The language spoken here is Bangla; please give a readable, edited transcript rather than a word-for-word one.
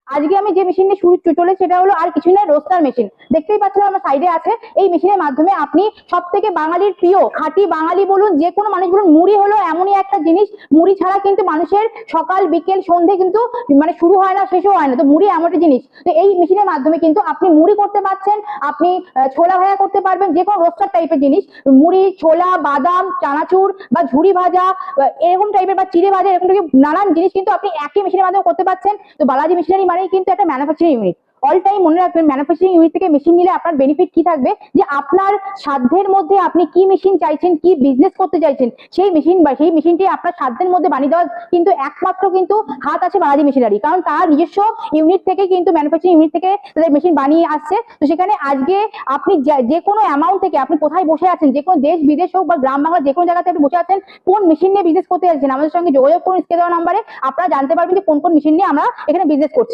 আজকে আমি যে মেশিন নিয়ে শুরু চলে সেটা হলো আর কিছু না, রোস্টার মেশিন। দেখতেই পাচ্ছেন আমার সাইডে আছে। এই মেশিনের মাধ্যমে আপনি সব থেকে বাঙালির প্রিয়, খাঁটি বাঙালি বলুন, যে কোনো মানুষ বলুন, মুড়ি হলো এমনই একটা জিনিস, মুড়ি ছাড়া কিন্তু মানুষের সকাল বিকেল সন্ধে কিন্তু মানে শুরু হয় না, শেষও হয় না। তো মুড়ি এমন একটা জিনিস, তো এই মেশিনের মাধ্যমে কিন্তু আপনি মুড়ি করতে পারছেন, আপনি ছোলা ভাজা করতে পারবেন, যে কোনো রোস্টার টাইপের জিনিস, মুড়ি, ছোলা, বাদাম, চানাচুর বা ঝুরি ভাজা এরকম টাইপের বা চিড়ে ভাজা, এরকম নানান জিনিস কিন্তু আপনি একই মেশিনের মাধ্যমে করতে পারছেন। তো বালাজি মেশিনারি মানেই কিন্তু একটা ম্যানুফ্যাকচারিং ইউনিট। অল টাইম মনে রাখবেন, ম্যানুফ্যাকচারিং ইউনিট থেকে মেশিন নিলে আপনার বেনিফিট কি থাকবে, যে আপনার সাধ্যের মধ্যে আপনি কি মেশিন চাইছেন, কি বিজনেস করতে চাইছেন, সেই মেশিন বা সেই মেশিনটি আপনার সাধ্যের মধ্যে বানিয়ে দেওয়ার কিন্তু একমাত্র কিন্তু হাত আছে বালাজি মেশিনারি। কারণ তার নিজস্ব ইউনিট থেকে কিন্তু ম্যানুফ্যাকচারিং ইউনিট থেকে তাদের মেশিন বানিয়ে আসছে। তো সেখানে আজকে আপনি যে কোনো অ্যামাউন্ট থেকে, আপনি কোথায় বসে আছেন, যে কোনো দেশ বিদেশ হোক বা গ্রাম বাংলা যে কোনো জায়গাতে আপনি বসে আছেন, কোন মেশিন নিয়ে বিজনেস করতে চাইছেন, আমাদের সঙ্গে যোগাযোগ করুন স্ক্রিনে দেওয়া নম্বরে। আপনারা জানতে পারবেন যে কোন কোন মেশিন নিয়ে আমরা এখানে বিজনেস করছি।